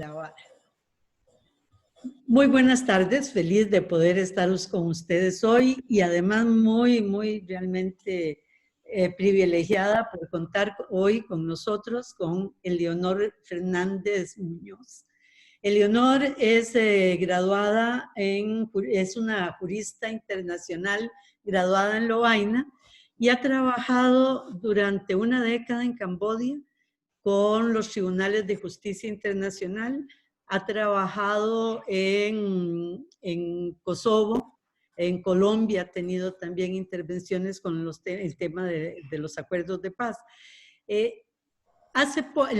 Grabar. Muy buenas tardes, feliz de poder estar con ustedes hoy y además muy realmente privilegiada por contar hoy con nosotros con Eleonor Fernández Muñoz. Eleonor es graduada es una jurista internacional graduada en Lovaina y ha trabajado durante una década en Camboya con los tribunales de justicia internacional, ha trabajado en Kosovo, en Colombia ha tenido también intervenciones con el tema de los acuerdos de paz. El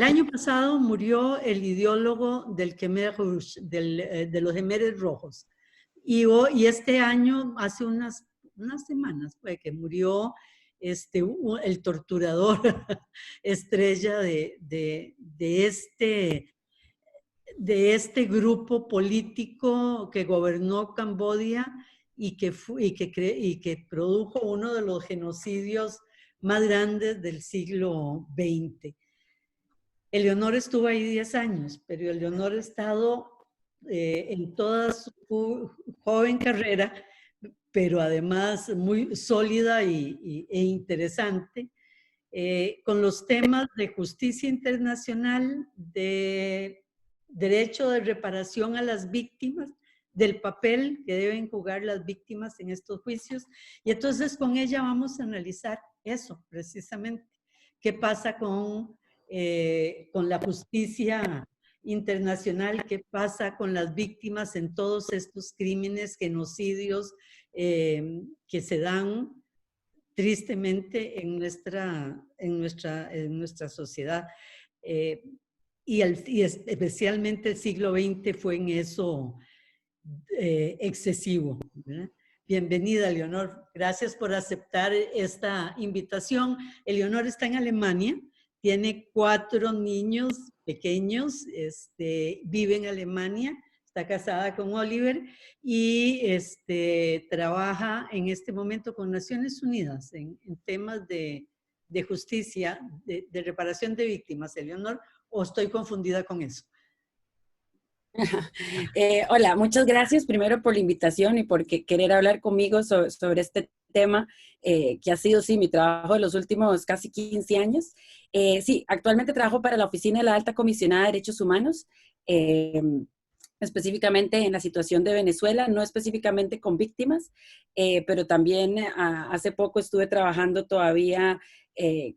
año pasado murió el ideólogo del Khmer Rouge, de los Khmeres Rojos, y este año, hace unas semanas, fue que murió el torturador estrella de este grupo político que gobernó Camboya y que produjo uno de los genocidios más grandes del siglo XX. Eleonor estuvo ahí 10 años, pero Eleonor ha estado en toda su joven carrera, pero además muy sólida e interesante, con los temas de justicia internacional, de derecho de reparación a las víctimas, del papel que deben jugar las víctimas en estos juicios. Y entonces con ella vamos a analizar eso precisamente. ¿Qué pasa con la justicia internacional? ¿Qué pasa con las víctimas en todos estos crímenes, genocidios que se dan tristemente en nuestra sociedad? Y especialmente el siglo XX fue en eso excesivo, ¿verdad? Bienvenida, Eleonor. Gracias por aceptar esta invitación. Eleonor está en Alemania, tiene 4 niños pequeños, vive en Alemania, está casada con Oliver y trabaja en este momento con Naciones Unidas en temas de justicia, de reparación de víctimas. Eleonor, ¿o estoy confundida con eso? Hola, muchas gracias primero por la invitación y por querer hablar conmigo sobre este tema que ha sido, sí, mi trabajo de los últimos casi 15 años. Sí, actualmente trabajo para la Oficina de la Alta Comisionada de Derechos Humanos, específicamente en la situación de Venezuela, no específicamente con víctimas, pero también hace poco estuve trabajando todavía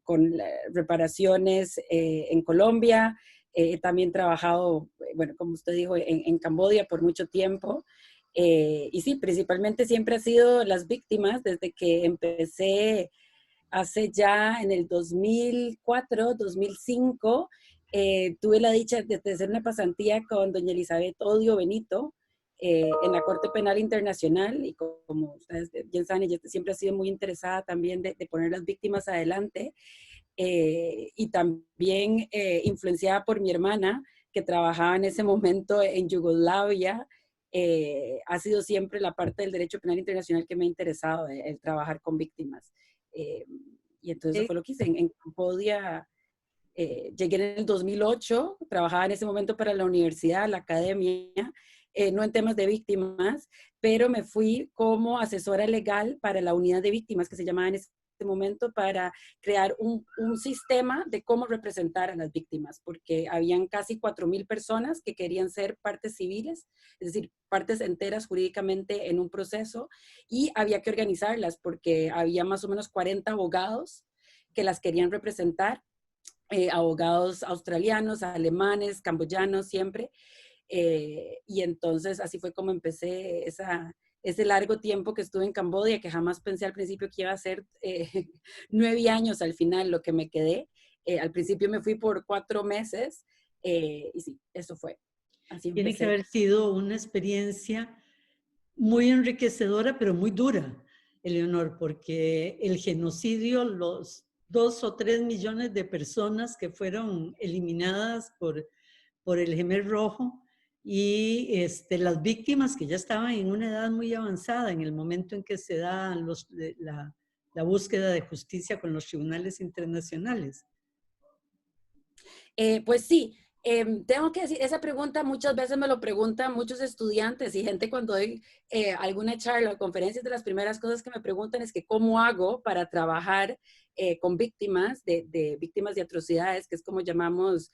con reparaciones en Colombia. También he trabajado, bueno, como usted dijo, en Camboya por mucho tiempo. Y sí, principalmente siempre ha sido las víctimas desde que empecé hace ya en el 2004, 2005. Tuve la dicha de hacer una pasantía con doña Elizabeth Odio Benito en la Corte Penal Internacional, y como ustedes bien saben, ella siempre ha sido muy interesada también de poner las víctimas adelante. Y también influenciada por mi hermana, que trabajaba en ese momento en Yugoslavia. Ha sido siempre la parte del derecho penal internacional que me ha interesado, el trabajar con víctimas. Y entonces eso fue lo que hice. En Camboya llegué en el 2008, trabajaba en ese momento para la universidad, la academia, no en temas de víctimas, pero me fui como asesora legal para la unidad de víctimas, que se llamaba en ese momento, para crear un sistema de cómo representar a las víctimas, porque habían casi 4,000 personas que querían ser partes civiles, es decir, partes enteras jurídicamente en un proceso, y había que organizarlas porque había más o menos 40 abogados que las querían representar, abogados australianos, alemanes, camboyanos, siempre. Y entonces así fue como empecé ese largo tiempo que estuve en Camboya, que jamás pensé al principio que iba a ser 9 años al final lo que me quedé. Al principio me fui por 4 meses y sí, eso fue. Así empecé. Tiene que haber sido una experiencia muy enriquecedora, pero muy dura, Eleonor, porque el genocidio, los 2 o 3 millones de personas que fueron eliminadas por el Khmer Rojo, y las víctimas que ya estaban en una edad muy avanzada en el momento en que se da la búsqueda de justicia con los tribunales internacionales. Pues sí, Tengo que decir, esa pregunta muchas veces me lo preguntan muchos estudiantes y gente cuando doy alguna charla o conferencias. De las primeras cosas que me preguntan es que cómo hago para trabajar con víctimas de víctimas de atrocidades, que es como llamamos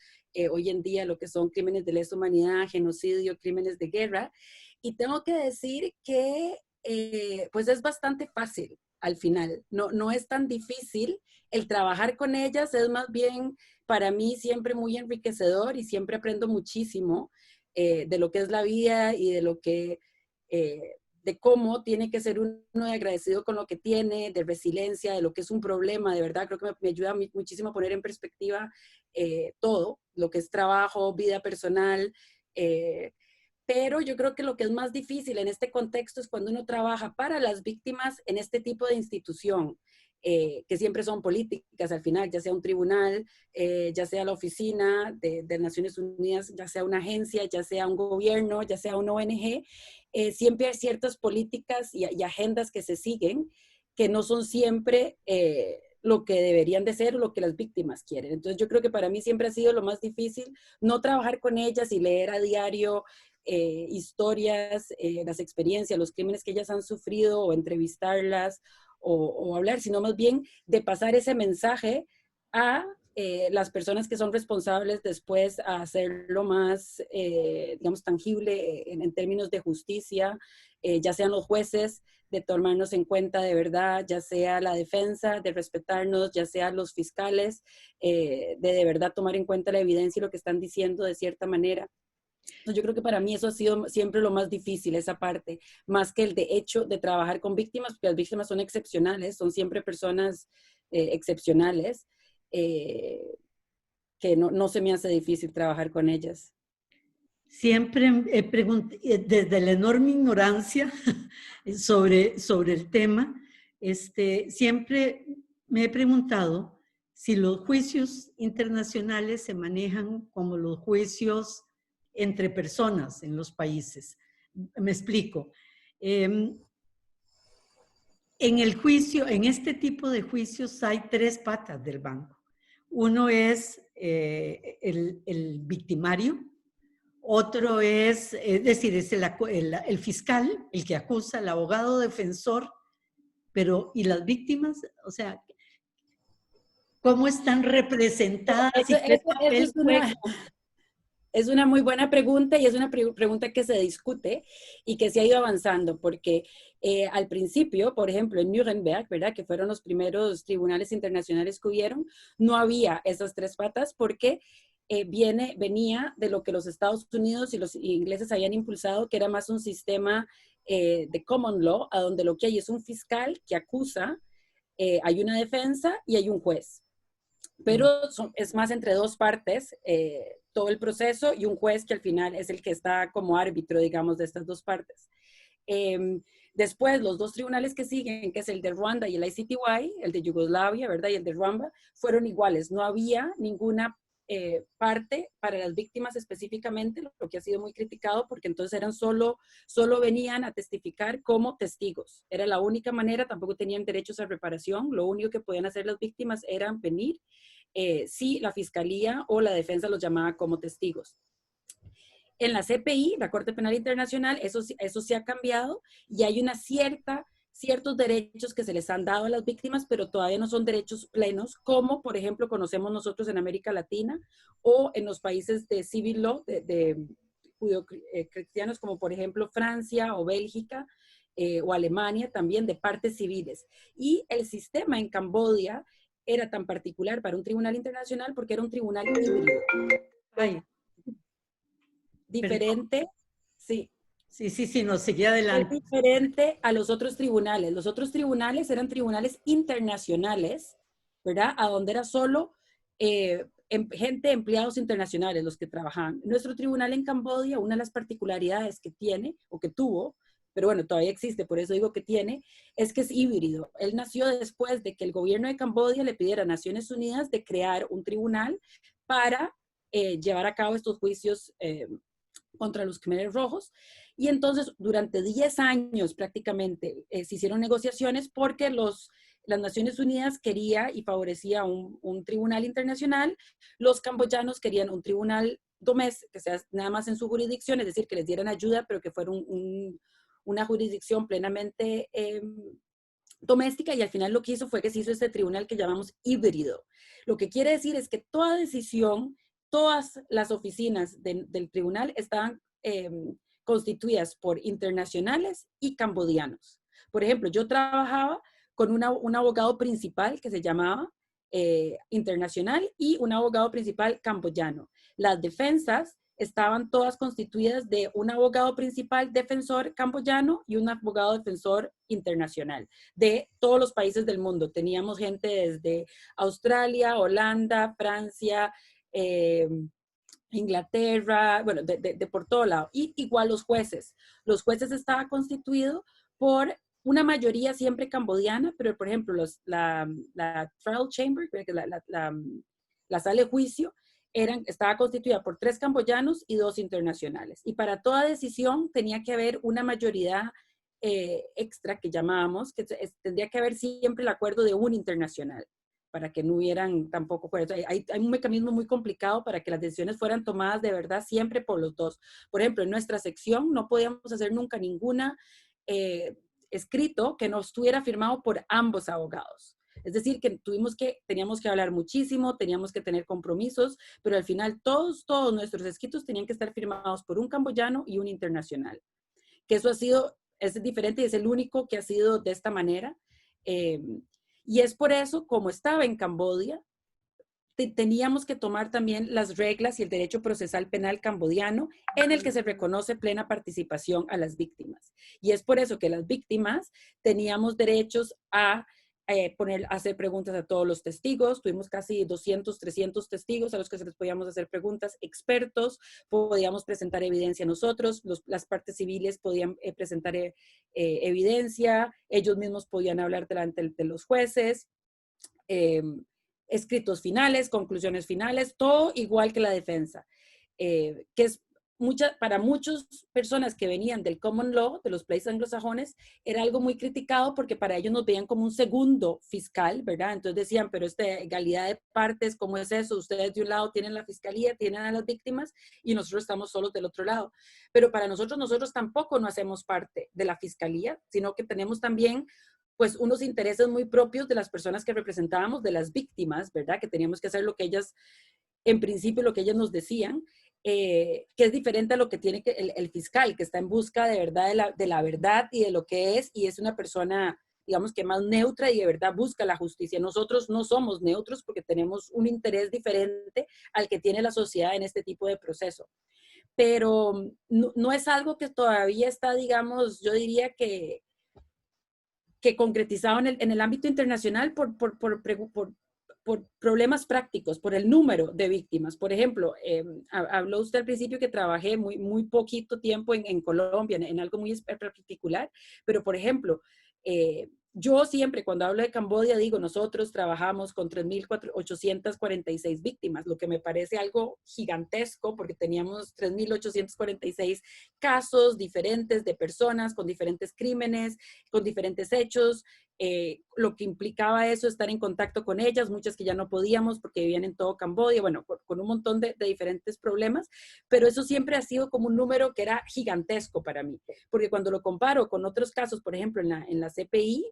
hoy en día lo que son crímenes de lesa humanidad, genocidio, crímenes de guerra. Y tengo que decir que pues es bastante fácil al final. No es tan difícil el trabajar con ellas, es más bien para mí siempre muy enriquecedor y siempre aprendo muchísimo de lo que es la vida y de lo que, de cómo tiene que ser uno de agradecido con lo que tiene, de resiliencia, de lo que es un problema, de verdad. Creo que me ayuda muchísimo a poner en perspectiva todo, lo que es trabajo, vida personal. Pero yo creo que lo que es más difícil en este contexto es cuando uno trabaja para las víctimas en este tipo de institución, que siempre son políticas al final, ya sea un tribunal, ya sea la oficina de Naciones Unidas, ya sea una agencia, ya sea un gobierno, ya sea una ONG, siempre hay ciertas políticas y agendas que se siguen que no son siempre lo que deberían de ser o lo que las víctimas quieren. Entonces yo creo que para mí siempre ha sido lo más difícil no trabajar con ellas y leer a diario historias, las experiencias, los crímenes que ellas han sufrido o entrevistarlas o hablar, sino más bien de pasar ese mensaje a las personas que son responsables después a hacerlo más, digamos, tangible en términos de justicia, ya sean los jueces, de tomarnos en cuenta de verdad, ya sea la defensa, de respetarnos, ya sea los fiscales, de verdad tomar en cuenta la evidencia y lo que están diciendo de cierta manera. Entonces, yo creo que para mí eso ha sido siempre lo más difícil, esa parte, más que el de hecho de trabajar con víctimas, porque las víctimas son excepcionales, son siempre personas excepcionales, que no se me hace difícil trabajar con ellas. Siempre he preguntado, desde la enorme ignorancia sobre el tema, siempre me he preguntado si los juicios internacionales se manejan como los juicios entre personas en los países. Me explico. En el juicio, en este tipo de juicios hay tres patas del banco. Uno es el victimario, otro es decir, es el fiscal, el que acusa, el abogado defensor, pero ¿y las víctimas? O sea, ¿cómo están representadas y qué papel juegan? Es una muy buena pregunta y es una pregunta que se discute y que se ha ido avanzando, porque al principio, por ejemplo, en Nuremberg, ¿verdad? Que fueron los primeros tribunales internacionales que hubieron, no había esas tres patas porque venía de lo que los Estados Unidos y los ingleses habían impulsado, que era más un sistema de common law, a donde lo que hay es un fiscal que acusa, hay una defensa y hay un juez. Pero es más entre dos partes, todo el proceso, y un juez que al final es el que está como árbitro, digamos, de estas dos partes. Después, los dos tribunales que siguen, que es el de Ruanda y el ICTY, el de Yugoslavia, ¿verdad? Y el de Ruanda, fueron iguales. No había ninguna parte para las víctimas específicamente, lo que ha sido muy criticado, porque entonces eran solo venían a testificar como testigos. Era la única manera, tampoco tenían derechos a reparación. Lo único que podían hacer las víctimas era venir si la fiscalía o la defensa los llamaba como testigos. En la CPI, la Corte Penal Internacional, eso sí ha cambiado y hay ciertos derechos que se les han dado a las víctimas, pero todavía no son derechos plenos, como por ejemplo conocemos nosotros en América Latina o en los países de civil law, de judio-cristianos, como por ejemplo Francia o Bélgica o Alemania, también de partes civiles. Y el sistema en Camboya era tan particular para un tribunal internacional porque era un tribunal híbrido. Ay, diferente, perdón. sí. Sí, nos seguía adelante. Es diferente a los otros tribunales. Los otros tribunales eran tribunales internacionales, ¿verdad? A donde era solo empleados internacionales los que trabajaban. Nuestro tribunal en Camboya, una de las particularidades que tiene, o que tuvo, pero bueno, todavía existe, por eso digo que tiene, es que es híbrido. Él nació después de que el gobierno de Camboya le pidiera a Naciones Unidas de crear un tribunal para llevar a cabo estos juicios contra los Khmeres Rojos. Y entonces, durante 10 años prácticamente se hicieron negociaciones porque las Naciones Unidas quería y favorecía un tribunal internacional, los camboyanos querían un tribunal que sea nada más en su jurisdicción, es decir, que les dieran ayuda, pero que fuera una jurisdicción plenamente doméstica, y al final lo que hizo fue que se hizo este tribunal que llamamos híbrido. Lo que quiere decir es que toda decisión, todas las oficinas del tribunal estaban constituidas por internacionales y cambodianos. Por ejemplo, yo trabajaba con un abogado principal que se llamaba internacional y un abogado principal camboyano. Las defensas estaban todas constituidas de un abogado principal defensor camboyano y un abogado defensor internacional de todos los países del mundo. Teníamos gente desde Australia, Holanda, Francia, Inglaterra, bueno, de por todo lado. Y igual los jueces. Los jueces estaban constituidos por una mayoría siempre cambodiana, pero por ejemplo, la trial chamber, la sala de juicio, estaba constituida por 3 camboyanos y 2 internacionales. Y para toda decisión tenía que haber una mayoría extra que llamábamos, que tendría que haber siempre el acuerdo de un internacional, para que no hubieran tampoco acuerdos. Hay un mecanismo muy complicado para que las decisiones fueran tomadas de verdad siempre por los dos. Por ejemplo, en nuestra sección no podíamos hacer nunca ninguna escrito que no estuviera firmado por ambos abogados. Es decir, que teníamos que hablar muchísimo, teníamos que tener compromisos, pero al final todos nuestros escritos tenían que estar firmados por un camboyano y un internacional. Que eso es diferente y es el único que ha sido de esta manera. Y es por eso, como estaba en Camboya, teníamos que tomar también las reglas y el derecho procesal penal cambodiano, en el que se reconoce plena participación a las víctimas. Y es por eso que las víctimas teníamos derechos a hacer preguntas a todos los testigos. Tuvimos casi 200, 300 testigos a los que se les podíamos hacer preguntas, expertos, podíamos presentar evidencia nosotros, las partes civiles podían presentar evidencia, ellos mismos podían hablar delante de los jueces, escritos finales, conclusiones finales, todo igual que la defensa, que es para muchas personas que venían del common law, de los países anglosajones, era algo muy criticado porque para ellos nos veían como un segundo fiscal, ¿verdad? Entonces decían, pero egalidad de partes, ¿cómo es eso? Ustedes de un lado tienen la fiscalía, tienen a las víctimas y nosotros estamos solos del otro lado. Pero para nosotros tampoco no hacemos parte de la fiscalía, sino que tenemos también pues unos intereses muy propios de las personas que representábamos, de las víctimas, ¿verdad? Que teníamos que hacer lo que ellas, en principio, lo que ellas nos decían, que es diferente a lo que tiene el fiscal, que está en busca de verdad de la verdad y de lo que es, y es una persona, digamos que más neutra y de verdad busca la justicia. Nosotros no somos neutros porque tenemos un interés diferente al que tiene la sociedad en este tipo de proceso. Pero no es algo que todavía está, digamos, yo diría que concretizado en el ámbito internacional por problemas prácticos, por el número de víctimas. Por ejemplo, habló usted al principio que trabajé muy poquito tiempo en Colombia, en algo muy particular, pero por ejemplo, yo siempre cuando hablo de Camboya digo, nosotros trabajamos con 3.846 víctimas, lo que me parece algo gigantesco porque teníamos 3.846 casos diferentes de personas con diferentes crímenes, con diferentes hechos, lo que implicaba eso, estar en contacto con ellas, muchas que ya no podíamos porque vivían en todo Camboya, bueno, con un montón de diferentes problemas, pero eso siempre ha sido como un número que era gigantesco para mí, porque cuando lo comparo con otros casos, por ejemplo, en la CPI,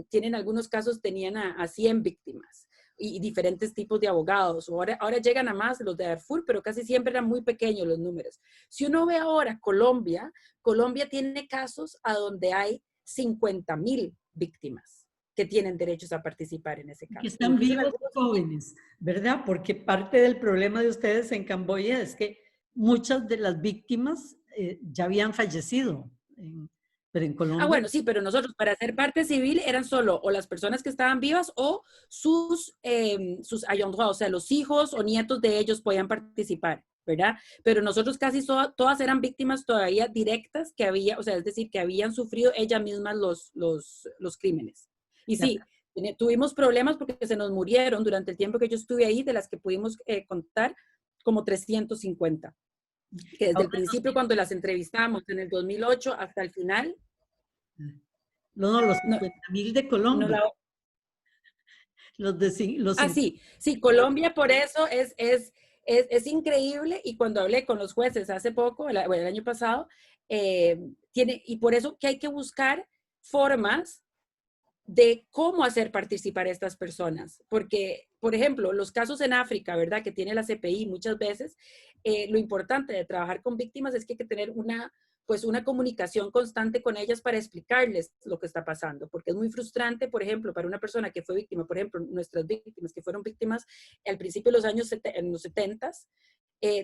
tienen algunos casos, tenían a 100 víctimas y diferentes tipos de abogados. Ahora llegan a más los de Darfur, pero casi siempre eran muy pequeños los números. Si uno ve ahora Colombia tiene casos a donde hay 50,000 víctimas que tienen derechos a participar en ese caso. Que están vivos jóvenes, ¿verdad? Porque parte del problema de ustedes en Camboya es que muchas de las víctimas ya habían fallecido. Pero en Colombia... bueno, sí, pero nosotros para ser parte civil eran solo o las personas que estaban vivas o sus ayondrados, o sea, los hijos o nietos de ellos podían participar, ¿verdad? Pero nosotros casi todas eran víctimas todavía directas que había, o sea, es decir, que habían sufrido ellas mismas los crímenes. Y sí, tuvimos problemas porque se nos murieron durante el tiempo que yo estuve ahí, de las que pudimos contar como 350. Que desde el principio, cuando las entrevistamos en el 2008 hasta el final. No, los 50,000 de Colombia. Sí, Colombia por eso Es increíble, y cuando hablé con los jueces hace poco, el año pasado, y por eso que hay que buscar formas de cómo hacer participar a estas personas. Porque, por ejemplo, los casos en África, ¿verdad? Que tiene la CPI muchas veces, lo importante de trabajar con víctimas es que hay que tener pues una comunicación constante con ellas para explicarles lo que está pasando, porque es muy frustrante, por ejemplo, para una persona que fue víctima, por ejemplo, nuestras víctimas que fueron víctimas al principio de los años, en los 70s,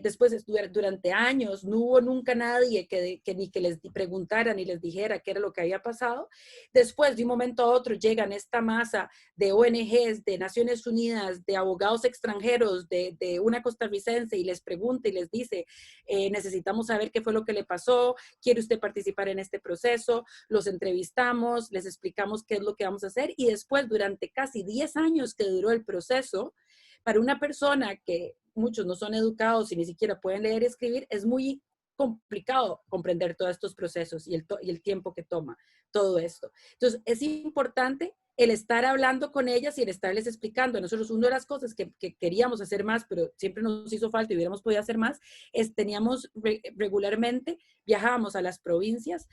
después, durante años, no hubo nunca nadie que ni que les preguntara ni les dijera qué era lo que había pasado. Después, de un momento a otro, llegan esta masa de ONGs, de Naciones Unidas, de abogados extranjeros, de una costarricense, y les pregunta y les dice, necesitamos saber qué fue lo que le pasó, ¿quiere usted participar en este proceso? Los entrevistamos, les explicamos qué es lo que vamos a hacer, y después, durante casi 10 años que duró el proceso, para una persona que muchos no son educados y ni siquiera pueden leer y escribir, es muy complicado comprender todos estos procesos y el tiempo que toma todo esto. Entonces, es importante el estar hablando con ellas y el estarles explicando. Nosotros, una de las cosas que queríamos hacer más, pero siempre nos hizo falta y hubiéramos podido hacer más, es teníamos regularmente, viajábamos a las provincias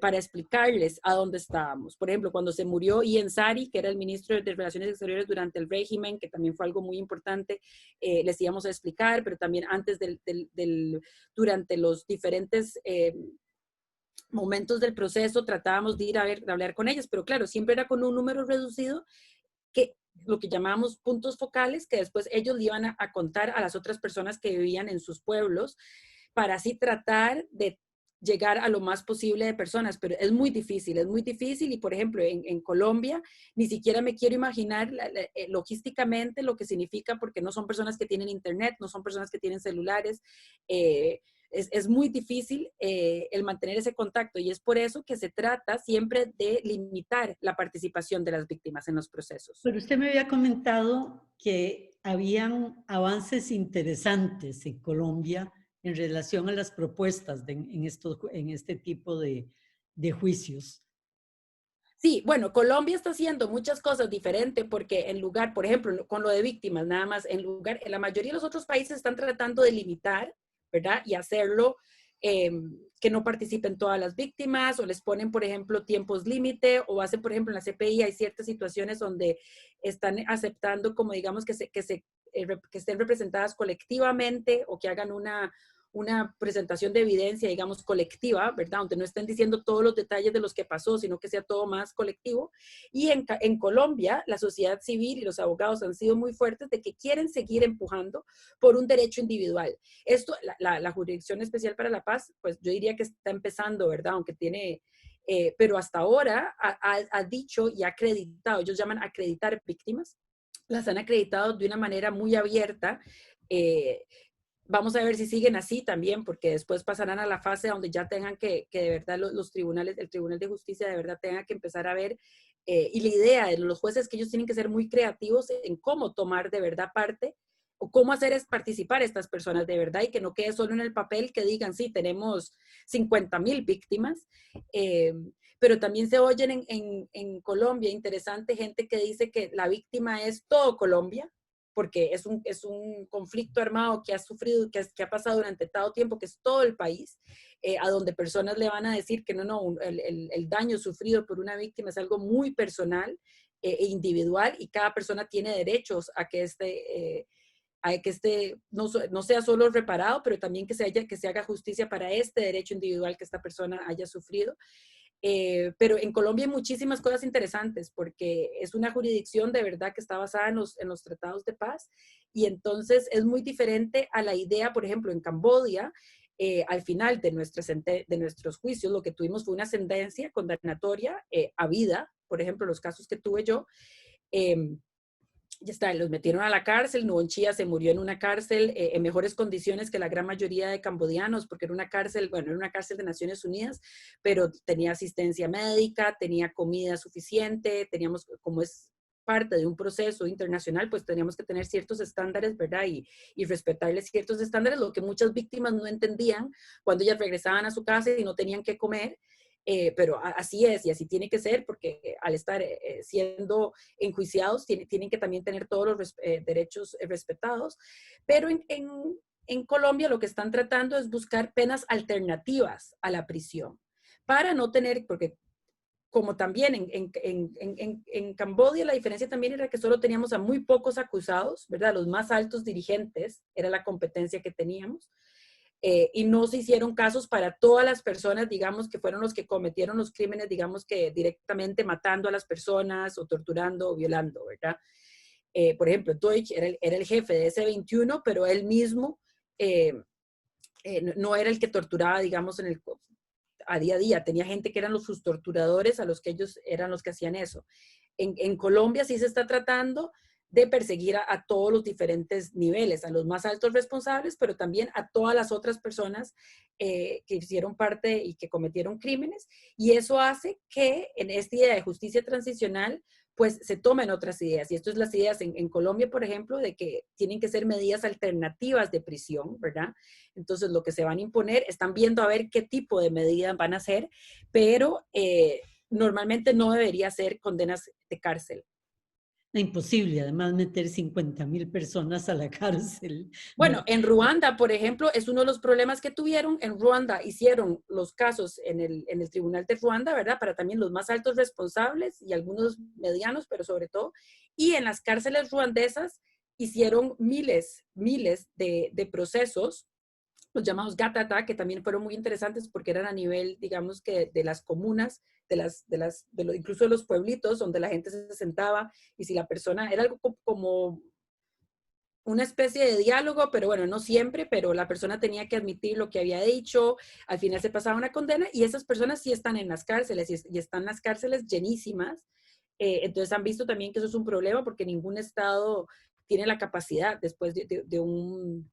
para explicarles a dónde estábamos. Por ejemplo, cuando se murió Ian Sari, que era el ministro de Relaciones Exteriores durante el régimen, que también fue algo muy importante, les íbamos a explicar, pero también antes durante los diferentes momentos del proceso tratábamos de ir de hablar con ellas, pero claro, siempre era con un número reducido, que lo que llamábamos puntos focales, que después ellos le iban a contar a las otras personas que vivían en sus pueblos, para así tratar de llegar a lo más posible de personas, pero es muy difícil, y por ejemplo en Colombia ni siquiera me quiero imaginar logísticamente lo que significa, porque no son personas que tienen internet, no son personas que tienen celulares, es muy difícil el mantener ese contacto, y es por eso que se trata siempre de limitar la participación de las víctimas en los procesos. Pero usted me había comentado que habían avances interesantes en Colombia en relación a las propuestas en este tipo de juicios. Sí, bueno, Colombia está haciendo muchas cosas diferentes, porque en lugar, por ejemplo, con lo de víctimas, nada más, en la mayoría de los otros países están tratando de limitar, ¿verdad? Y hacerlo que no participen todas las víctimas, o les ponen, por ejemplo, tiempos límite, o hacen, por ejemplo, en la CPI hay ciertas situaciones donde están aceptando, como digamos, que estén representadas colectivamente, o que hagan una presentación de evidencia, digamos, colectiva, ¿verdad? Donde no estén diciendo todos los detalles de los que pasó, sino que sea todo más colectivo. Y en Colombia, la sociedad civil y los abogados han sido muy fuertes de que quieren seguir empujando por un derecho individual. Esto, la Jurisdicción Especial para la Paz, pues yo diría que está empezando, ¿verdad? Aunque tiene... pero hasta ahora ha dicho y ha acreditado, ellos llaman acreditar víctimas, las han acreditado de una manera muy abierta. Vamos a ver si siguen así también, porque después pasarán a la fase donde ya tengan que de verdad los tribunales, el Tribunal de Justicia de verdad tenga que empezar a ver, y la idea de los jueces es que ellos tienen que ser muy creativos en cómo tomar de verdad parte, o cómo hacer es participar a estas personas de verdad, y que no quede solo en el papel que digan, sí, tenemos 50,000 víctimas, pero también se oyen en Colombia, interesante, gente que dice que la víctima es todo Colombia, porque es un conflicto armado que ha sufrido, que ha pasado durante todo tiempo, que es todo el país, a donde personas le van a decir que el daño sufrido por una víctima es algo muy personal e individual, y cada persona tiene derechos a que no sea solo reparado, pero también que se haga justicia para este derecho individual que esta persona haya sufrido. Pero en Colombia hay muchísimas cosas interesantes, porque es una jurisdicción de verdad que está basada en los tratados de paz, y entonces es muy diferente a la idea, por ejemplo, en Camboya, al final de nuestros juicios, lo que tuvimos fue una sentencia condenatoria a vida, por ejemplo, los casos que tuve yo, ya está, los metieron a la cárcel. Nuon Chea se murió en una cárcel en mejores condiciones que la gran mayoría de cambodianos, porque era una cárcel de Naciones Unidas, pero tenía asistencia médica, tenía comida suficiente, teníamos, como es parte de un proceso internacional, pues teníamos que tener ciertos estándares, ¿verdad? Y respetarles ciertos estándares, lo que muchas víctimas no entendían cuando ellas regresaban a su casa y no tenían que comer. pero así es y así tiene que ser porque al estar siendo enjuiciados tienen que también tener todos los derechos respetados. Pero en Colombia lo que están tratando es buscar penas alternativas a la prisión para no tener, porque como también en Camboya la diferencia también era que solo teníamos a muy pocos acusados, ¿verdad? Los más altos dirigentes era la competencia que teníamos. Y no se hicieron casos para todas las personas, digamos, que fueron los que cometieron los crímenes, digamos, que directamente matando a las personas o torturando o violando, ¿verdad? Por ejemplo, Deutsch era el jefe de ese 21, pero él mismo no era el que torturaba, digamos, a día a día. Tenía gente que eran sus torturadores, a los que ellos eran los que hacían eso. En Colombia sí se está tratando de perseguir a todos los diferentes niveles, a los más altos responsables, pero también a todas las otras personas que hicieron parte y que cometieron crímenes. Y eso hace que en esta idea de justicia transicional, pues se tomen otras ideas. Y esto es las ideas en Colombia, por ejemplo, de que tienen que ser medidas alternativas de prisión, ¿verdad? Entonces, lo que se van a imponer, están viendo a ver qué tipo de medidas van a hacer, pero normalmente no debería ser condenas de cárcel. Imposible, además, meter 50.000 personas a la cárcel. Bueno, en Ruanda, por ejemplo, es uno de los problemas que tuvieron. En Ruanda hicieron los casos en el Tribunal de Ruanda, ¿verdad? Para también los más altos responsables y algunos medianos, pero sobre todo. Y en las cárceles ruandesas hicieron miles de procesos, los llamados Gatata, que también fueron muy interesantes porque eran a nivel, digamos que de las comunas, incluso de los pueblitos donde la gente se sentaba y si la persona, era algo como una especie de diálogo, pero bueno, no siempre, pero la persona tenía que admitir lo que había dicho, al final se pasaba una condena y esas personas sí están en las cárceles y están las cárceles llenísimas. Entonces han visto también que eso es un problema porque ningún estado tiene la capacidad después de un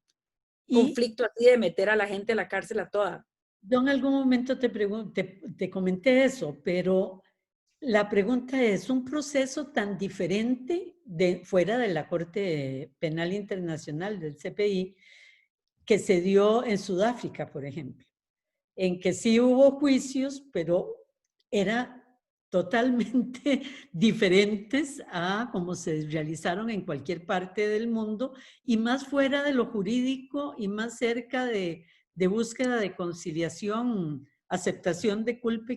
conflicto así de meter a la gente a la cárcel a toda. Yo en algún momento te comenté eso, pero la pregunta es, ¿un proceso tan diferente fuera de la Corte Penal Internacional del CPI que se dio en Sudáfrica, por ejemplo, en que sí hubo juicios, pero era totalmente diferentes a como se realizaron en cualquier parte del mundo y más fuera de lo jurídico y más cerca de búsqueda de conciliación, aceptación de culpa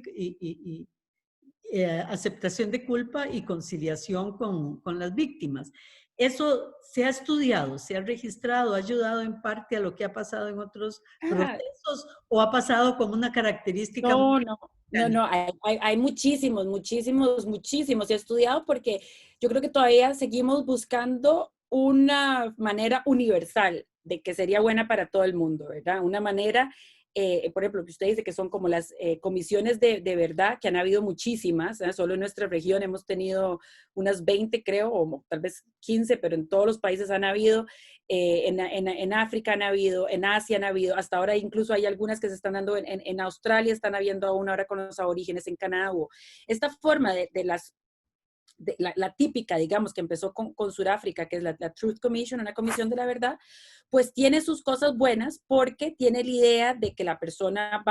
aceptación de culpa y conciliación con las víctimas. Eso se ha estudiado, se ha registrado, ha ayudado en parte a lo que ha pasado en otros procesos o ha pasado como una característica. No, hay muchísimos. He estudiado porque yo creo que todavía seguimos buscando una manera universal de que sería buena para todo el mundo, ¿verdad? Una manera, por ejemplo, que usted dice que son como las comisiones de verdad, que han habido muchísimas, ¿eh? Solo en nuestra región hemos tenido unas 20, creo, o tal vez 15, pero en todos los países han habido. En África han habido, en Asia han habido, hasta ahora incluso hay algunas que se están dando en Australia, están habiendo aún ahora con los aborígenes, en Canadá hubo. Esta forma de la típica, digamos, que empezó con Sudáfrica, que es la Truth Commission, una comisión de la verdad, pues tiene sus cosas buenas porque tiene la idea de que la persona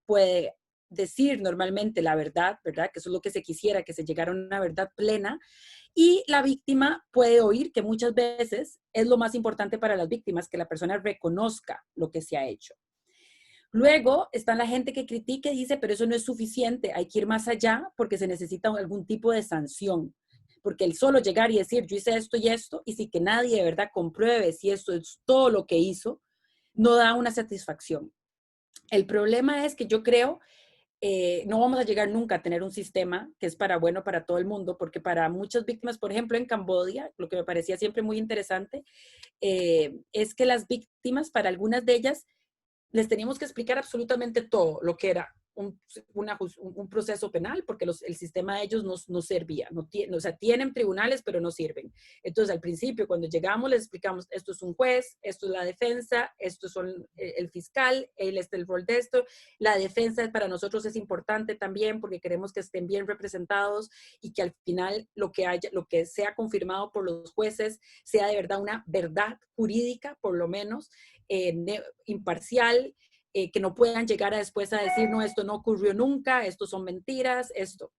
puede decir normalmente la verdad, ¿verdad? Que eso es lo que se quisiera, que se llegara a una verdad plena. Y la víctima puede oír, que muchas veces es lo más importante para las víctimas, que la persona reconozca lo que se ha hecho. Luego está la gente que critica y dice, pero eso no es suficiente, hay que ir más allá porque se necesita algún tipo de sanción. Porque el solo llegar y decir, yo hice esto y esto, y si que nadie de verdad compruebe si esto es todo lo que hizo, no da una satisfacción. El problema es que yo creo no vamos a llegar nunca a tener un sistema que es bueno para todo el mundo, porque para muchas víctimas, por ejemplo, en Camboya, lo que me parecía siempre muy interesante, es que las víctimas, para algunas de ellas, les teníamos que explicar absolutamente todo lo que era un proceso penal, porque el sistema de ellos no servía, o sea, tienen tribunales, pero no sirven. Entonces, al principio, cuando llegamos, les explicamos, esto es un juez, esto es la defensa, esto son el fiscal, él es el rol de esto. La defensa para nosotros es importante también, porque queremos que estén bien representados y que al final lo que sea confirmado por los jueces sea de verdad una verdad jurídica, por lo menos, imparcial, que no puedan llegar a después a decir, no, esto no ocurrió nunca, esto son mentiras, esto.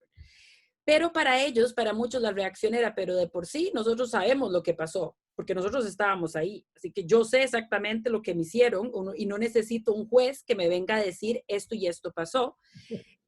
Pero para ellos, para muchos, la reacción era, pero de por sí, nosotros sabemos lo que pasó, porque nosotros estábamos ahí. Así que yo sé exactamente lo que me hicieron y no necesito un juez que me venga a decir esto y esto pasó.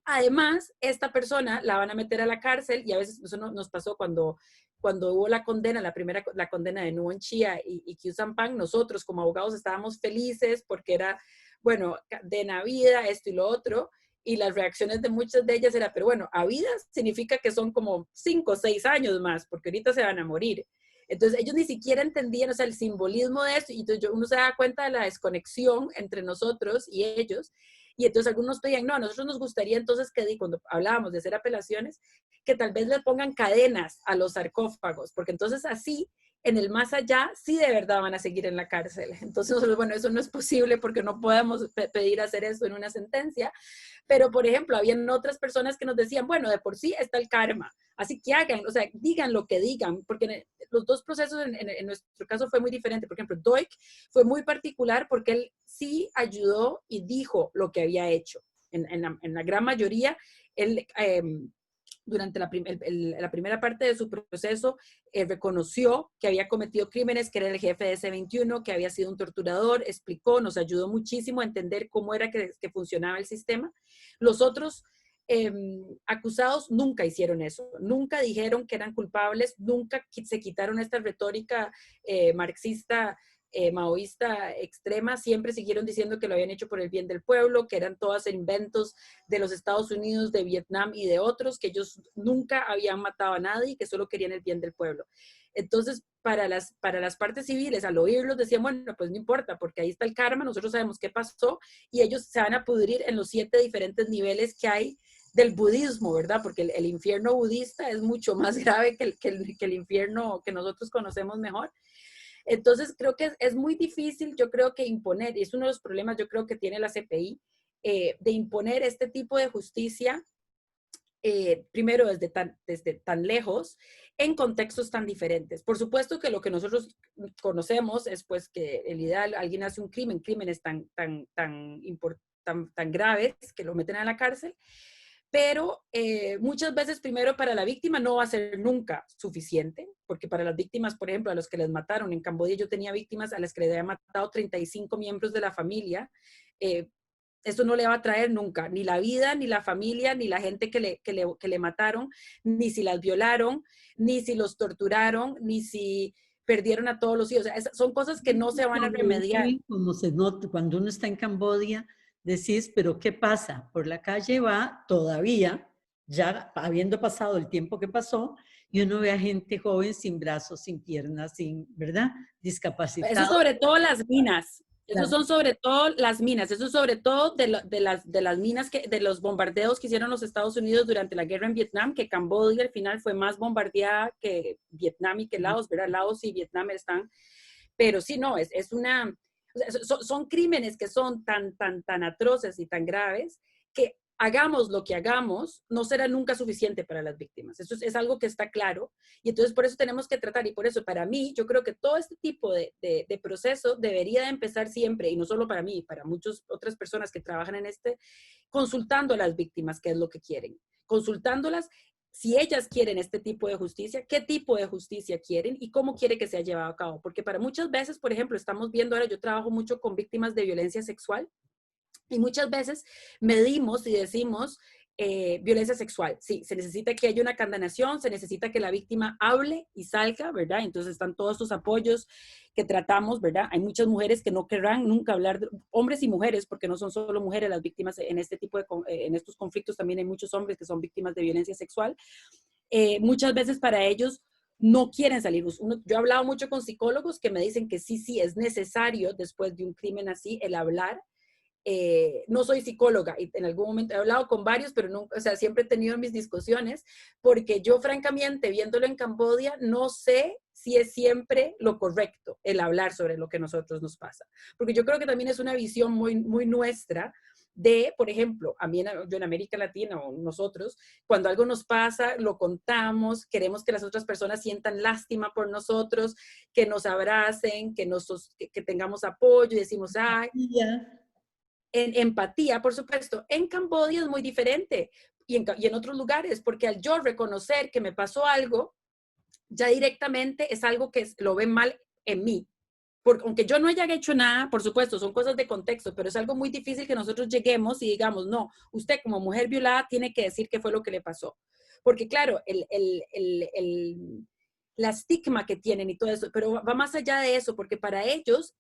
Además, esta persona la van a meter a la cárcel y a veces eso nos pasó cuando hubo la condena, la condena de Nuon Chea y Khieu Samphan, nosotros como abogados estábamos felices porque era, bueno, de vida, esto y lo otro, y las reacciones de muchas de ellas era, pero bueno, a vida significa que son como 5 o 6 años más, porque ahorita se van a morir. Entonces ellos ni siquiera entendían, o sea, el simbolismo de eso, y entonces uno se da cuenta de la desconexión entre nosotros y ellos, y entonces algunos pedían, no, a nosotros nos gustaría entonces que, cuando hablábamos de hacer apelaciones, que tal vez le pongan cadenas a los sarcófagos, porque entonces así, en el más allá, sí de verdad van a seguir en la cárcel. Entonces, bueno, eso no es posible porque no podemos pedir hacer eso en una sentencia, pero por ejemplo, habían otras personas que nos decían, bueno, de por sí está el karma, así que hagan, o sea, digan lo que digan, porque los dos procesos en nuestro caso fue muy diferente. Por ejemplo, Doik fue muy particular porque él sí ayudó y dijo lo que había hecho. En la gran mayoría, él, durante la primera parte de su proceso, reconoció que había cometido crímenes, que era el jefe de C-21, que había sido un torturador, explicó, nos ayudó muchísimo a entender cómo era que funcionaba el sistema. Los otros acusados nunca hicieron eso, nunca dijeron que eran culpables, nunca se quitaron esta retórica marxista, maoísta extrema, siempre siguieron diciendo que lo habían hecho por el bien del pueblo, que eran todas inventos de los Estados Unidos, de Vietnam y de otros, que ellos nunca habían matado a nadie y que solo querían el bien del pueblo. Entonces, para las partes civiles, al oírlos, decían, bueno, pues no importa, porque ahí está el karma, nosotros sabemos qué pasó, y ellos se van a pudrir en los 7 diferentes niveles que hay del budismo, ¿verdad? Porque el infierno budista es mucho más grave que el infierno que nosotros conocemos mejor. Entonces, creo que es muy difícil, yo creo que imponer, y es uno de los problemas, yo creo que tiene la CPI, de imponer este tipo de justicia, primero desde tan lejos, en contextos tan diferentes. Por supuesto que lo que nosotros conocemos es pues que el ideal, alguien hace un crimen, crímenes tan graves que lo meten a la cárcel, pero muchas veces primero para la víctima no va a ser nunca suficiente, porque para las víctimas, por ejemplo, a los que les mataron en Camboya, yo tenía víctimas a las que les había matado 35 miembros de la familia, eso no le va a traer nunca, ni la vida, ni la familia, ni la gente que le mataron, ni si las violaron, ni si los torturaron, ni si perdieron a todos los hijos. O sea, son cosas que no se van a remediar. Como se nota, cuando uno está en Camboya, decís, pero ¿qué pasa? Por la calle va todavía, ya habiendo pasado el tiempo que pasó, y uno ve a gente joven sin brazos, sin piernas, sin, ¿verdad? Eso Discapacitados. sobre todo las minas. Esos son sobre todo las minas. Eso sobre todo de las minas, de los bombardeos que hicieron los Estados Unidos durante la guerra en Vietnam, que Camboya al final fue más bombardeada que Vietnam y que Laos, ¿verdad? Laos y Vietnam están. Pero sí, no, es una... O sea, son crímenes que son tan atroces y tan graves que hagamos lo que hagamos, no será nunca suficiente para las víctimas. Eso es algo que está claro. Y entonces por eso tenemos que tratar, y por eso para mí, yo creo que todo este tipo de proceso debería de empezar siempre, y no solo para mí, para muchas otras personas que trabajan en consultando a las víctimas qué es lo que quieren, consultándolas si ellas quieren este tipo de justicia, qué tipo de justicia quieren y cómo quiere que sea llevado a cabo. Porque para muchas veces, por ejemplo, estamos viendo ahora, yo trabajo mucho con víctimas de violencia sexual, y muchas veces medimos y decimos violencia sexual. Sí, se necesita que haya una condenación, se necesita que la víctima hable y salga, ¿verdad? Entonces están todos estos apoyos que tratamos, ¿verdad? Hay muchas mujeres que no querrán nunca hablar, hombres y mujeres, porque no son solo mujeres las víctimas en este tipo en estos conflictos, también hay muchos hombres que son víctimas de violencia sexual. Muchas veces para ellos no quieren salir. Yo he hablado mucho con psicólogos que me dicen que sí, es necesario después de un crimen así el hablar. No soy psicóloga y en algún momento he hablado con varios, pero nunca, o sea, siempre he tenido mis discusiones, porque yo francamente, viéndolo en Camboya, no sé si es siempre lo correcto el hablar sobre lo que a nosotros nos pasa, porque yo creo que también es una visión muy nuestra de, por ejemplo, yo en América Latina o nosotros, cuando algo nos pasa, lo contamos, queremos que las otras personas sientan lástima por nosotros, que nos abracen, que tengamos apoyo y decimos, ay, En empatía, por supuesto, en Camboya es muy diferente y en otros lugares, porque al yo reconocer que me pasó algo, ya directamente es algo que lo ven mal en mí. Porque aunque yo no haya hecho nada, por supuesto, son cosas de contexto, pero es algo muy difícil que nosotros lleguemos y digamos, no, usted como mujer violada tiene que decir qué fue lo que le pasó. Porque claro, la estigma que tienen y todo eso, pero va más allá de eso, porque para ellos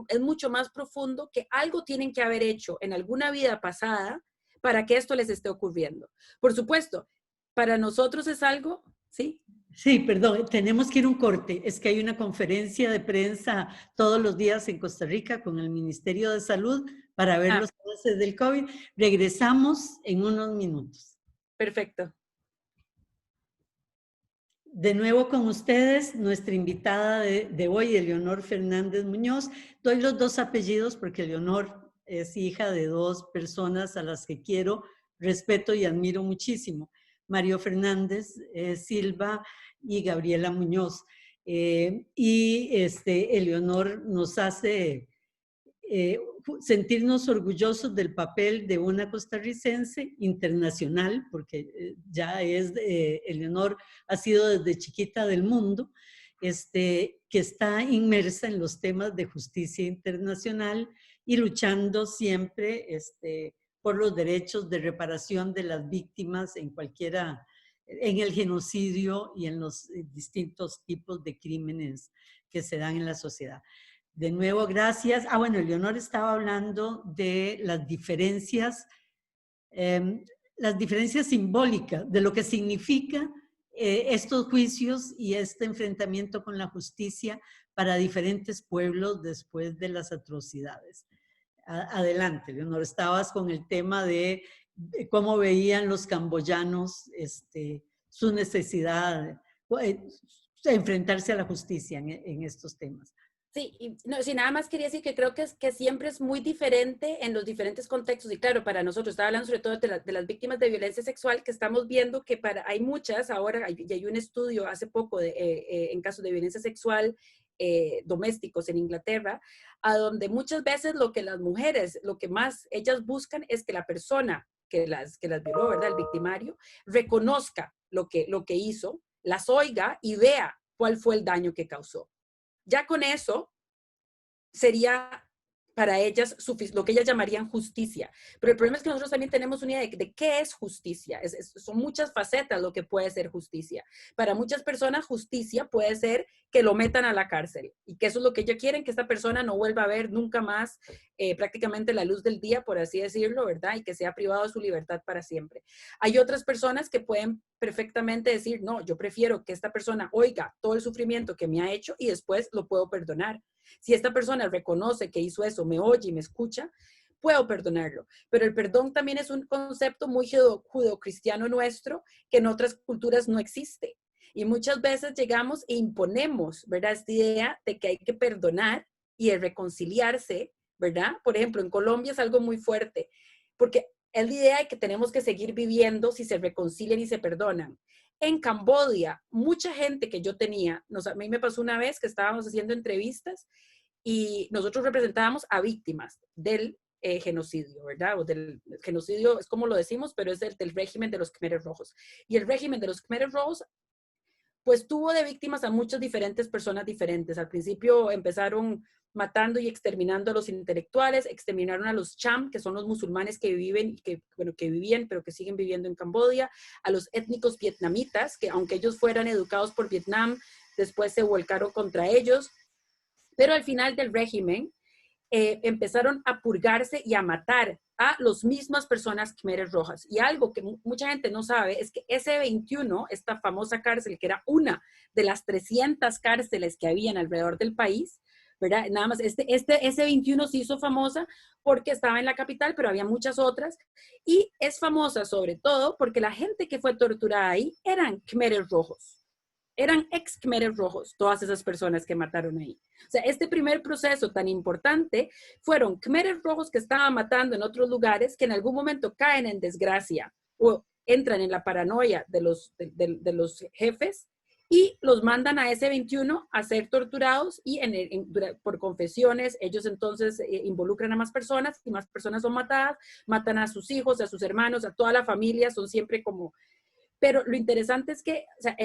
es mucho más profundo que algo tienen que haber hecho en alguna vida pasada para que esto les esté ocurriendo. Por supuesto, para nosotros es algo, ¿sí? Sí, perdón, tenemos que ir a un corte. Es que hay una conferencia de prensa todos los días en Costa Rica con el Ministerio de Salud para ver los avances del COVID. Regresamos en unos minutos. Perfecto. De nuevo con ustedes, nuestra invitada de hoy, Eleonor Fernández Muñoz. Doy los dos apellidos porque Eleonor es hija de dos personas a las que quiero, respeto y admiro muchísimo. Mario Fernández Silva y Gabriela Muñoz. Eleonor nos hace sentirnos orgullosos del papel de una costarricense internacional, porque ya es, Eleonor ha sido desde chiquita del mundo, que está inmersa en los temas de justicia internacional y luchando siempre por los derechos de reparación de las víctimas en el genocidio y en los distintos tipos de crímenes que se dan en la sociedad. De nuevo, gracias. Bueno, Eleonor estaba hablando de las diferencias simbólicas, de lo que significa estos juicios y este enfrentamiento con la justicia para diferentes pueblos después de las atrocidades. Adelante, Eleonor, estabas con el tema de cómo veían los camboyanos su necesidad de enfrentarse a la justicia en estos temas. Sí, nada más quería decir que creo que siempre es muy diferente en los diferentes contextos. Y claro, para nosotros, estaba hablando sobre todo de las víctimas de violencia sexual, que estamos viendo que hay muchas, ahora hay un estudio hace poco en casos de violencia sexual domésticos en Inglaterra, a donde muchas veces lo que las mujeres, lo que más ellas buscan es que la persona que las violó, ¿verdad? El victimario, reconozca lo que hizo, las oiga y vea cuál fue el daño que causó. Ya con eso sería para ellas lo que ellas llamarían justicia. Pero el problema es que nosotros también tenemos una idea de qué es justicia. Son muchas facetas lo que puede ser justicia. Para muchas personas, justicia puede ser que lo metan a la cárcel y que eso es lo que ellos quieren, que esta persona no vuelva a ver nunca más prácticamente la luz del día, por así decirlo, ¿verdad? Y que sea privado de su libertad para siempre. Hay otras personas que pueden perfectamente decir, no, yo prefiero que esta persona oiga todo el sufrimiento que me ha hecho y después lo puedo perdonar. Si esta persona reconoce que hizo eso, me oye y me escucha, puedo perdonarlo. Pero el perdón también es un concepto muy judeocristiano nuestro que en otras culturas no existe. Y muchas veces llegamos e imponemos, ¿verdad? Esta idea de que hay que perdonar y de reconciliarse, ¿verdad? Por ejemplo, en Colombia es algo muy fuerte, porque es la idea de que tenemos que seguir viviendo si se reconcilian y se perdonan. En Camboya, mucha gente que yo tenía, a mí me pasó una vez que estábamos haciendo entrevistas y nosotros representábamos a víctimas del genocidio, ¿verdad? O del genocidio, es como lo decimos, pero es del régimen de los Khmeres Rojos. Y el régimen de los Khmeres Rojos, pues tuvo de víctimas a muchas diferentes personas diferentes. Al principio empezaron matando y exterminando a los intelectuales, exterminaron a los cham, que son los musulmanes que viven, que vivían, pero que siguen viviendo en Camboya, a los étnicos vietnamitas, que aunque ellos fueran educados por Vietnam, después se volcaron contra ellos, pero al final del régimen empezaron a purgarse y a matar a las mismas personas Khmeres Rojas. Y algo que mucha gente no sabe es que S21, esta famosa cárcel, que era una de las 300 cárceles que habían alrededor del país, ¿verdad? Nada más, S21 se hizo famosa porque estaba en la capital, pero había muchas otras. Y es famosa sobre todo porque la gente que fue torturada ahí eran Khmeres Rojos. Eran ex Khmeres Rojos, todas esas personas que mataron ahí. O sea, este primer proceso tan importante fueron Khmeres Rojos que estaban matando en otros lugares, que en algún momento caen en desgracia o entran en la paranoia de los jefes y los mandan a S-21 a ser torturados y por confesiones, ellos entonces involucran a más personas y más personas son matadas, matan a sus hijos, a sus hermanos, a toda la familia, son siempre como... Pero lo interesante es que, o sea,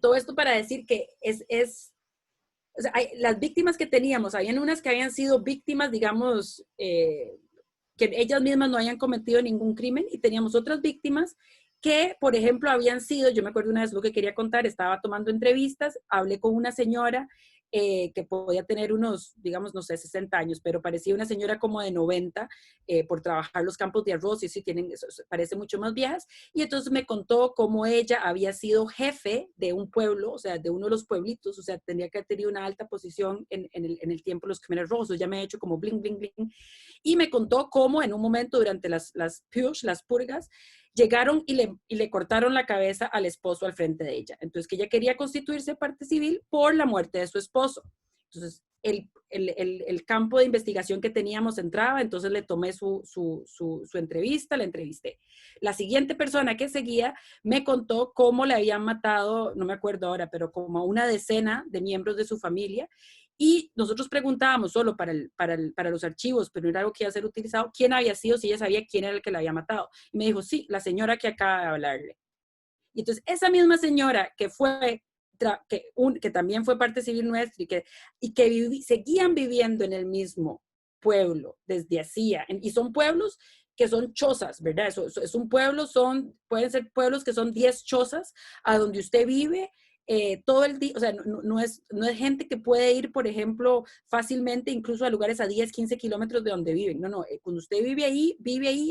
todo esto para decir que o sea, las víctimas que teníamos, habían unas que habían sido víctimas, digamos, que ellas mismas no habían cometido ningún crimen, y teníamos otras víctimas que, por ejemplo, habían sido, yo me acuerdo una vez lo que quería contar, estaba tomando entrevistas, hablé con una señora que podía tener unos, digamos, no sé, 60 años, pero parecía una señora como de 90 por trabajar los campos de arroz, y sí tienen, parece mucho más viejas, y entonces me contó cómo ella había sido jefe de un pueblo, o sea, de uno de los pueblitos, o sea, tendría que haber tenido una alta posición en el tiempo de los Khmeres Rojos, ya me ha hecho como bling, bling, bling, y me contó cómo en un momento durante las purgas, llegaron y le cortaron la cabeza al esposo al frente de ella. Entonces, que ella quería constituirse parte civil por la muerte de su esposo. Entonces, el campo de investigación que teníamos entraba, entonces le tomé su entrevista, la entrevisté. La siguiente persona que seguía me contó cómo le habían matado, no me acuerdo ahora, pero como a una decena de miembros de su familia, y nosotros preguntábamos solo para los archivos, pero no era algo que iba a ser utilizado, quién había sido, si ella sabía quién era el que la había matado. Y me dijo, sí, la señora que acaba de hablarle. Y entonces esa misma señora que fue, que también fue parte civil nuestra y que seguían viviendo en el mismo pueblo desde hacía, y son pueblos que son chozas, ¿verdad? Es un pueblo, pueden ser pueblos que son 10 chozas a donde usted vive todo el día, o sea, no es gente que puede ir, por ejemplo, fácilmente incluso a lugares a 10, 15 kilómetros de donde viven. No, cuando usted vive ahí,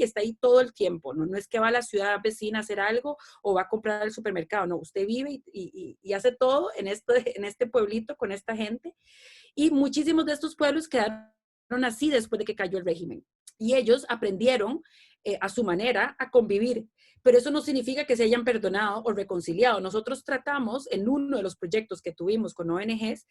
está ahí todo el tiempo. No es que va a la ciudad vecina a hacer algo o va a comprar al supermercado. No, usted vive y hace todo en este pueblito con esta gente. Y muchísimos de estos pueblos quedaron así después de que cayó el régimen. Y ellos aprendieron a su manera a convivir. Pero eso no significa que se hayan perdonado o reconciliado. Nosotros tratamos en uno de los proyectos que tuvimos con ONGs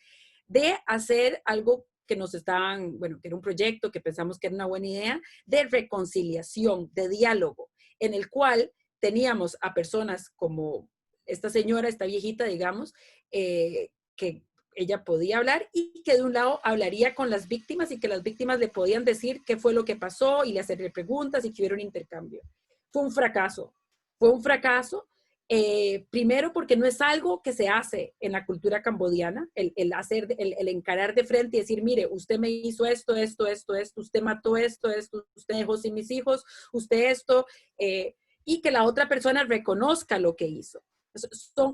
de hacer algo que que era un proyecto que pensamos que era una buena idea, de reconciliación, de diálogo, en el cual teníamos a personas como esta señora, esta viejita, digamos, que ella podía hablar y que de un lado hablaría con las víctimas y que las víctimas le podían decir qué fue lo que pasó y le hacerle preguntas y que hubiera un intercambio. Fue un fracaso. Fue un fracaso, primero porque no es algo que se hace en la cultura cambodiana, el encarar de frente y decir, mire, usted me hizo esto, usted mató esto, usted dejó sin mis hijos, usted esto, y que la otra persona reconozca lo que hizo.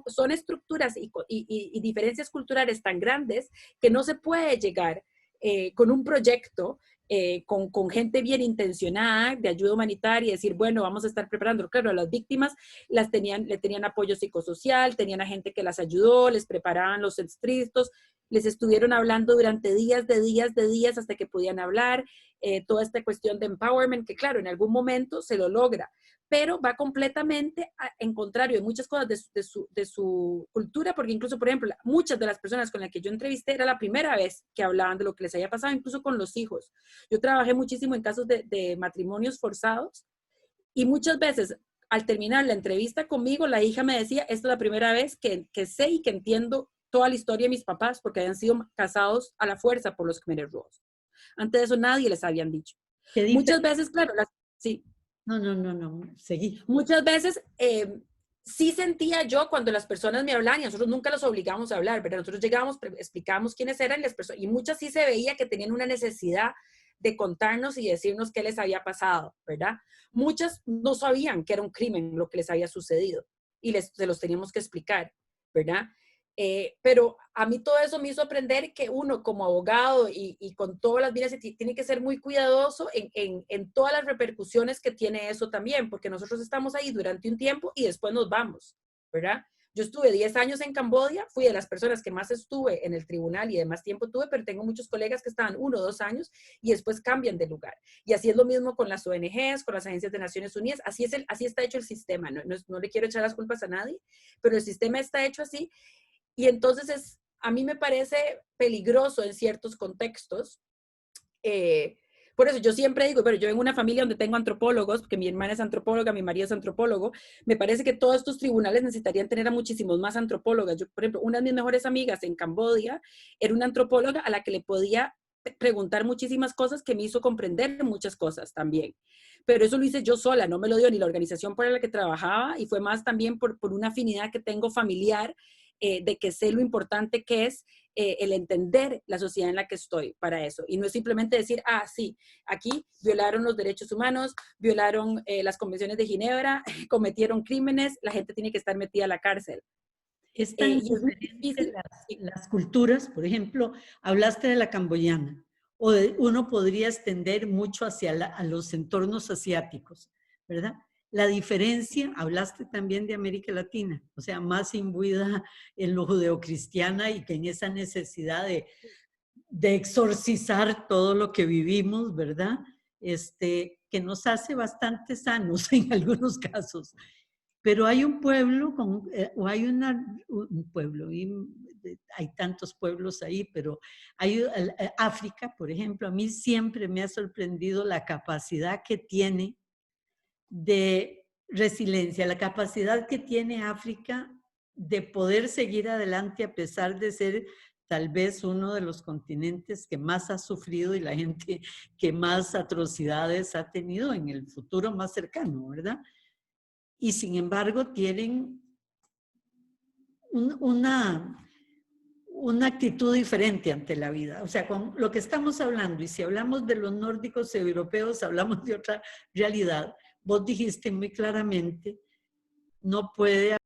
Son estructuras y diferencias culturales tan grandes que no se puede llegar con un proyecto, con gente bien intencionada de ayuda humanitaria y decir, bueno, vamos a estar preparando. Claro, a las víctimas le tenían apoyo psicosocial, tenían a gente que las ayudó, les preparaban los estrictos, les estuvieron hablando durante días hasta que podían hablar, toda esta cuestión de empowerment, que claro, en algún momento se lo logra, pero va completamente en contrario de muchas cosas de su cultura, porque incluso, por ejemplo, muchas de las personas con las que yo entrevisté era la primera vez que hablaban de lo que les había pasado, incluso con los hijos. Yo trabajé muchísimo en casos de matrimonios forzados y muchas veces al terminar la entrevista conmigo, la hija me decía, esta es la primera vez que sé y que entiendo toda la historia de mis papás porque habían sido casados a la fuerza por los Khmeres Rojos. Antes de eso nadie les habían dicho. Muchas veces, claro, sí. No, seguí. Muchas veces sí sentía yo cuando las personas me hablaban y nosotros nunca los obligamos a hablar, ¿verdad? Nosotros llegábamos, explicábamos quiénes eran las personas y muchas sí se veía que tenían una necesidad de contarnos y decirnos qué les había pasado, ¿verdad? Muchas no sabían que era un crimen lo que les había sucedido y se los teníamos que explicar, ¿verdad? Pero a mí todo eso me hizo aprender que uno como abogado y con todas las vidas tiene que ser muy cuidadoso en todas las repercusiones que tiene eso también, porque nosotros estamos ahí durante un tiempo y después nos vamos, ¿verdad? Yo estuve 10 años en Camboya, fui de las personas que más estuve en el tribunal y de más tiempo tuve, pero tengo muchos colegas que estaban 1 o 2 años y después cambian de lugar. Y así es lo mismo con las ONGs, con las agencias de Naciones Unidas, así está hecho el sistema, no le quiero echar las culpas a nadie, pero el sistema está hecho así. Y entonces a mí me parece peligroso en ciertos contextos, Por eso yo siempre digo, pero yo vengo de una familia donde tengo antropólogos, porque mi hermana es antropóloga, mi marido es antropólogo, me parece que todos estos tribunales necesitarían tener a muchísimos más antropólogas. Yo, por ejemplo, una de mis mejores amigas en Camboya era una antropóloga a la que le podía preguntar muchísimas cosas que me hizo comprender muchas cosas también. Pero eso lo hice yo sola, no me lo dio ni la organización para la que trabajaba y fue más también por una afinidad que tengo familiar de que sé lo importante que es el entender la sociedad en la que estoy para eso. Y no es simplemente decir, ah, sí, aquí violaron los derechos humanos, violaron las convenciones de Ginebra, cometieron crímenes, la gente tiene que estar metida a la cárcel. Es tan Y es muy diferente difícil. las culturas, por ejemplo, hablaste de la camboyana, uno podría extender mucho hacia a los entornos asiáticos, ¿verdad? La diferencia, hablaste también de América Latina, o sea, más imbuida en lo judeocristiana y que en esa necesidad de exorcizar todo lo que vivimos, ¿verdad? Que nos hace bastante sanos en algunos casos. Pero hay un pueblo, o hay un pueblo, y hay tantos pueblos ahí, pero hay África, por ejemplo, a mí siempre me ha sorprendido la capacidad que tiene de resiliencia, la capacidad que tiene África de poder seguir adelante a pesar de ser tal vez uno de los continentes que más ha sufrido y la gente que más atrocidades ha tenido en el futuro más cercano, ¿verdad? Y sin embargo tienen una actitud diferente ante la vida. O sea, con lo que estamos hablando, y si hablamos de los nórdicos europeos, hablamos de otra realidad. Vos dijiste muy claramente, no puede